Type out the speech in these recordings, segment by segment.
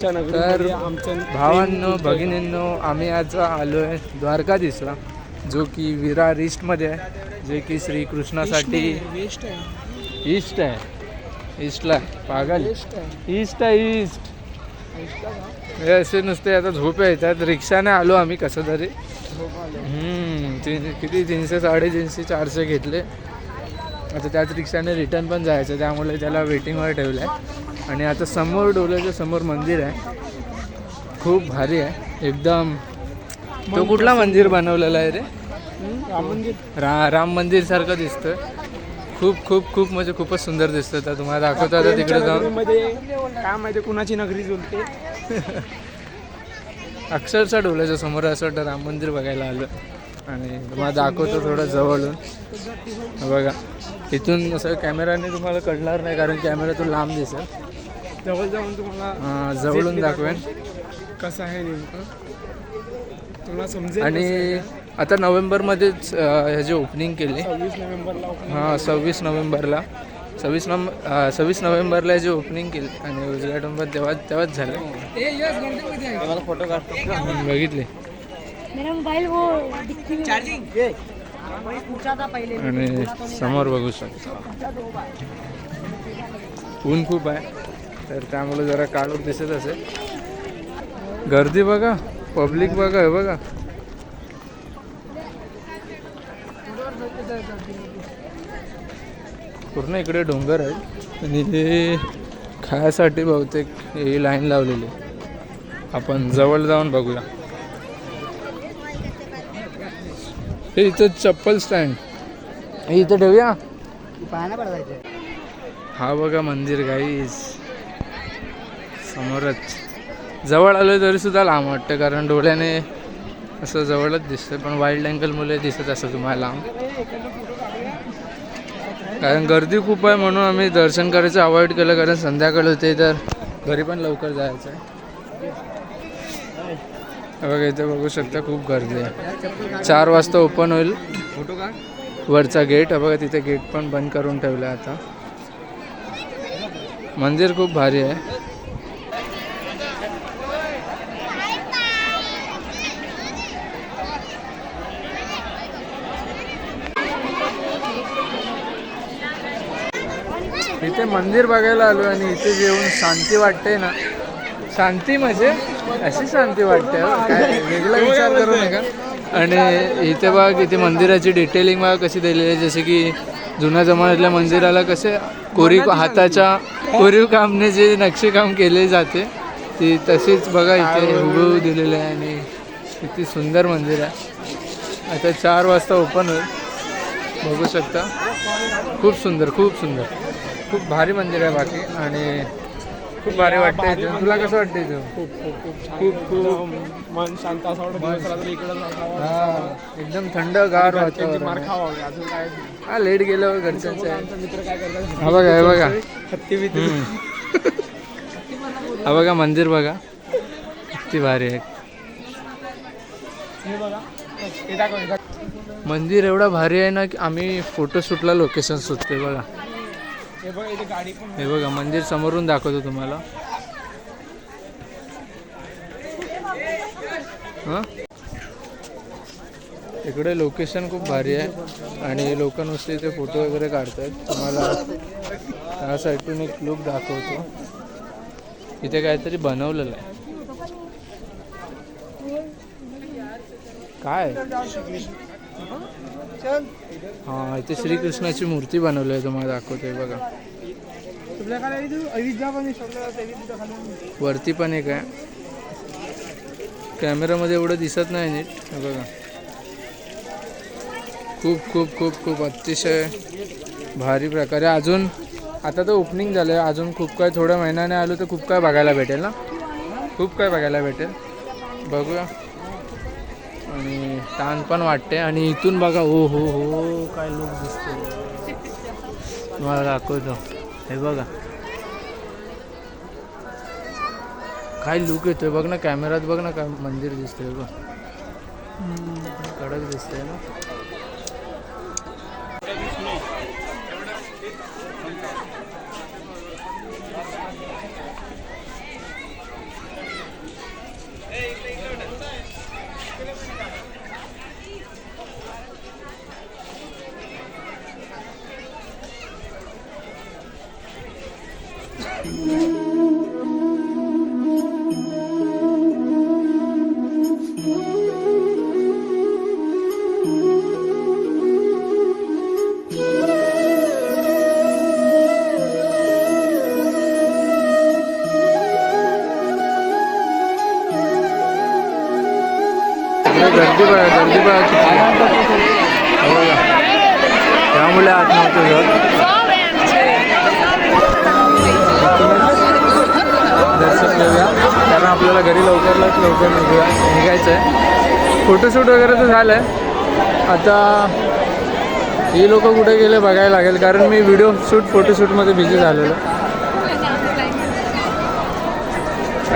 तर भावांनो भगिनींनो आम्ही आज आलो आहे द्वारकाधीशला, जो की विरार ईस्टमध्ये आहे, जे की श्रीकृष्णासाठी ईस्ट आहे. ईस्टला पागल ईस्ट आहे. ईस्ट हे असे नुसते आता झोप येतात. रिक्षाने आलो आम्ही कसं तरी. किती 300 350 400 घेतले. आता त्याच रिक्षाने रिटर्न पण जायचं, त्यामुळे त्याला वेटिंगवर ठेवलं आहे. आणि आता समोर डोल्याच्या समोर मंदिर आहे, खूप भारी आहे एकदम. तो कुठला मंदिर बनवलेला आहे रे? राम मंदिर. राम मंदिर सारखं दिसतं. खूप खूप खूप म्हणजे खूपच सुंदर दिसतं. तर तुम्हाला दाखवतो आता तिकडे जाऊन. काय माहिती कुणाची नगरी बोलते. अक्षरशः डोल्याच्या समोर असं वाटतं राम मंदिर बघायला आलं. आणि तुम्हाला दाखवतो थोडं जवळून. बघा इथून असं कॅमेराने तुम्हाला कळणार नाही, कारण कॅमेऱ्यातून लांब दिसेल. जवळ जाऊन तुम्हाला जवळून दाखवेन कसं आहे नेमकं, तुला समजेल. आणि आता नोव्हेंबरमध्येच ह्याची ओपनिंग केली. 26 नोव्हेंबरला. हां 26 नोव्हेंबरला 26 नोव्हेंबरला याची ओपनिंग केली आणि उद्घाटन पण तेव्हाच झालं. मला फोटो काढतो. बघितले. आणि समोर बघू शकता ऊन खूप आहे, तर त्यामुळे जरा काळोख दिसत असेल. गर्दी बघा, पब्लिक बघा, हे बघा. पूर्ण इकडे डोंगर आहे आणि हे खायासाठी बहुतेक ही लाईन लावलेली. आपण जवळ जाऊन बघूया. हे इथं चप्पल स्टँड, हे इथं ठेवूया. हा बघा मंदिर गाईस, समोरच. जवळ आलो तरी सुद्धा लांब वाटतं, कारण डोळ्याने असं जवळच दिसतं, पण वाईल्ड अँगलमुळे दिसत असं तुम्हाला लांब. कारण गर्दी खूप आहे म्हणून आम्ही दर्शन करायचं अवॉइड केलं, कारण संध्याकाळ होते तर घरी पण लवकर जायचं आहे. बघा इथे बघू शकता खूप गर्दी आहे. 4 वाजता ओपन होईल वरचा गेट. बघा तिथे गेट पण बंद करून ठेवलं आहे आता. मंदिर खूप भारी आहे. इथे मंदिर बघायला आलो आणि इथे येऊन शांती वाटते ना. शांती म्हणजे अशी शांती वाटते, काय वेगळा विचार करू नका. आणि इथे बघ इथे मंदिराची डिटेलिंग बघा कशी दिलेली आहे. जसे की जुन्या जमान्यातल्या मंदिराला कसे हाताच्या कोरीव कामने जे नक्षीकाम केले जाते, ती तशीच बघा इथे हुबेहूब दिलेलं आहे. आणि किती सुंदर मंदिर आहे. आता 4 वाजता ओपन होईल, बघू शकता. खूप सुंदर, खूप सुंदर, खूप भारी मंदिर आहे बाकी. आणि खूप भारी वाटतं इथं. तुला कसं वाटतं इथं? खूप खूप खूप खूप खूप मन शांत असं वाटतं. हां एकदम थंडगार वातावरण. मार खावा अजून काय. हा लेट गेल्यावर घरच्यांचं आहे. मित्र काय करतात. हा बघा, हे बघा, हा बघा मंदिर बघा किती भारी आहे. मंदिर एवढा भारी आहे ना की आम्ही फोटोशूटला लोकेशन सुचते. बघा हे बघा मंदिर समोरून दाखवतो तुम्हाला. हां इकडे लोकेशन खूप भारी आहे आणि लोक नुसते इथे फोटो वगैरे काढतात. तुम्हाला त्या साईडून एक लुक दाखवतो. इथे काहीतरी बनवलेलं आहे. काय? हां इथे श्रीकृष्णाची मूर्ती बनवली आहे, तुम्हाला दाखवतोय बघा. वरती पण एक आहे, कॅमेरामध्ये एवढं दिसत नाही नीट. हे बघा खूप खूप खूप खूप अतिशय भारी प्रकारे. अजून आता तर ओपनिंग झालं आहे, अजून खूप काय थोड्या महिन्याने आलो तर खूप काय बघायला भेटेल ना. खूप काय बघायला भेटेल, बघूया. आणि ताण पण वाटते. आणि इथून बघा हो हो हो काय लुक दिसतो, तुम्हाला दाखवतो. हे बघा काय लुक येतोय बघ ना, कॅमेऱ्यात बघ ना काय मंदिर दिसतंय बघ, कडक दिसतंय ना. बापरे गर्दी बघा किती आहे. हो बघा. त्यामुळे आत नव्हतं जात. दर्शन घेऊया कारण आपल्याला घरी लवकर निघायचं आहे. फोटोशूट वगैरे तर झालं आहे. आता ही लोक कुठे गेले बघायला लागेल कारण मी फोटोशूटमध्ये बिझी झालेलो.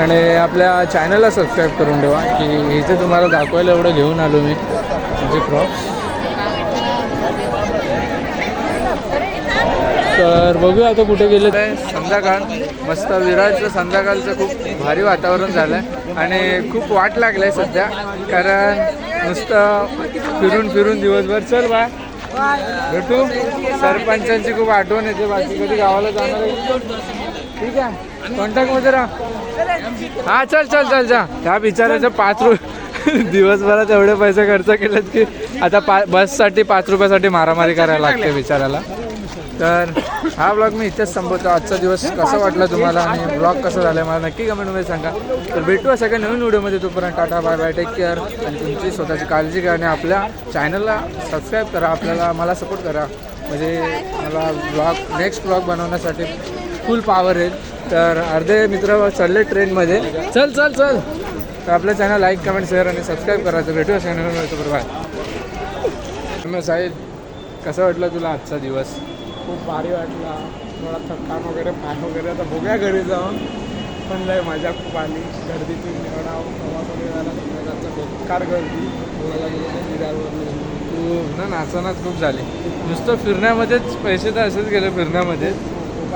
आणि आपल्या चॅनलला सबस्क्राईब करून ठेवा की इथे तुम्हाला दाखवायला एवढं घेऊन आलो मी म्हणजे क्रॉप्स. तर बघूया आता कुठे गेले. संध्याकाळ मस्त विरारचं संध्याकाळचं खूप भारी वातावरण झालं आहे आणि खूप वाट लागलं आहे सध्या कारण नुसतं फिरून दिवसभर. चल बा भेटू. सरपंचांची खूप आठवण येते. बाकी कधी गावाला जाणार आहे. ठीक आहे कॉन्टॅक्टमध्ये राहा. हां चल जा. त्या बिचाराचं 5 रुपये दिवसभरात एवढे पैसे खर्च केलेत की आता बससाठी 5 रुपयासाठी मारामारी करायला लागते बिचाराला. तर हा ब्लॉग मी इथेच संपवतो. आजचा दिवस कसा वाटला तुम्हाला आणि ब्लॉग कसा झाला मला नक्की कमेंटमध्ये सांगा. तर भेटू अशा काही नवीन व्हिडिओमध्ये. तोपर्यंत ta ta bye bye take care आणि तुमची स्वतःची काळजी घ्या आणि आपल्या चॅनलला सबस्क्राईब करा. मला सपोर्ट करा म्हणजे मला नेक्स्ट ब्लॉग बनवण्यासाठी फुल पॉवर येईल. तर अर्धे मित्र चालले ट्रेनमध्ये. चल तर आपल्या चॅनल लाईक कमेंट शेअर आणि सबस्क्राईब करायचं. भेटू अशा नवीन व्हिडिओ. बाय. साहिल कसा वाटला तुला आजचा दिवस. खूप भारी वाटला. थोडा थकान वगैरे पाय वगैरे आता बघूया घरी जाऊन. पण लय मजा खूप आली. गर्दीतून निवडा प्रवास वगैरे झाला. संध्याकाळचा बेकार गर्दी विरारवर. तू नाचनाच खूप झाली. नुसतं फिरण्यामध्येच पैसे तर असेच गेले फिरण्यामध्ये.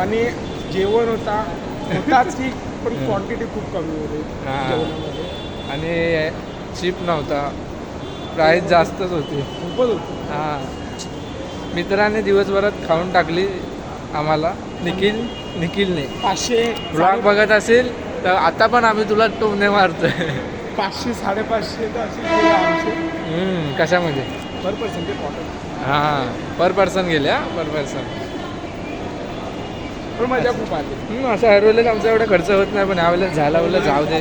आणि जेवण होताच की पण क्वांटिटी खूप कमी होती जेवणामध्ये. आणि चीप नव्हता. प्राईस जास्तच होती. खूपच होती. हां मित्राने दिवसभरात खाऊन टाकली आम्हाला. निखिलने 500 ब्लॉग बघत असेल तर आता पण आम्ही तुला टोमणे मारतोय. 500-550 तर असे गेले आमचे. कशामध्ये पर पर्सन ते कॉटन. हां पर पर्सन गेले. पर पर्सन पण मजा खूप आली. असं हर वेळेला आमचा एवढा खर्च होत नाही पण यावेळेला झाला बोललं जाऊ दे.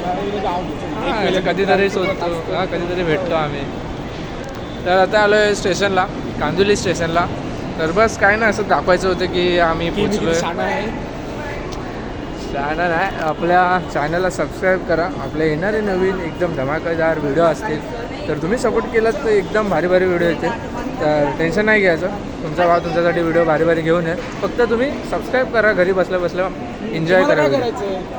कधीतरी शोधतो. कधीतरी भेटतो आम्ही. तर आता आलो आहे स्टेशनला कांदिवली स्टेशनला. तर बस काय ना असं दाखवायचं होतं की आम्ही पोचलो आहे. चॅनल आहे आपल्या चॅनलला सबस्क्राईब करा. आपल्या येणारे नवीन एकदम धमाकेदार व्हिडिओ असतील तर तुम्ही सपोर्ट केलात तर एकदम भारी व्हिडिओ येते. तर टेन्शन नाही घ्यायचं. तुमचा भाव तुमच्यासाठी व्हिडिओ भारी घेऊन आहे. फक्त तुम्ही सबस्क्राईब करा. घरी बसल्या एन्जॉय करा.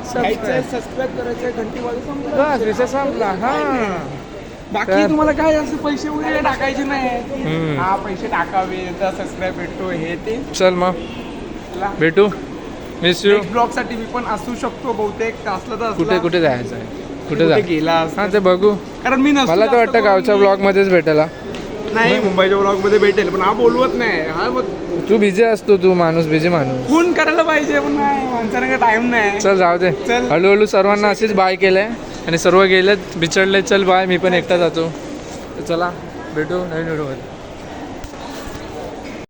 सबस्क्राईब करायचं घंटी वाजून बस विषय संपला. हां बाकी तुम्हाला काय असं पैसे वगैरे टाकायचे नाही. हा पैसे टाकावे तर सबस्क्राईब भेटतो हे ते. चल मग भेटू. Miss you. ब्लॉग साठी मी पण असू शकतो बहुतेक. असलं तर कुठे जायचं आहे. कुठे गेला. हां ते बघू. कारण मी मला तर वाटतं गावच्या ब्लॉगमध्येच भेटायला. नाही मुंबईच्या ब्लॉग मध्ये भेटेल पण हा बोलवत नाही. हा मग तू बिझी असतो. तू बिझी माणूस. फोन करायला पाहिजे पण नाही माणसाने काय टाइम नाही. चल जाऊ दे. हळूहळू सर्वांना अशीच बाय केलंय आणि सर्व गेलेत बिचडले. चल बाय. मी पण एकटा जातो. चला भेटू नवीन व्हिडिओमध्ये.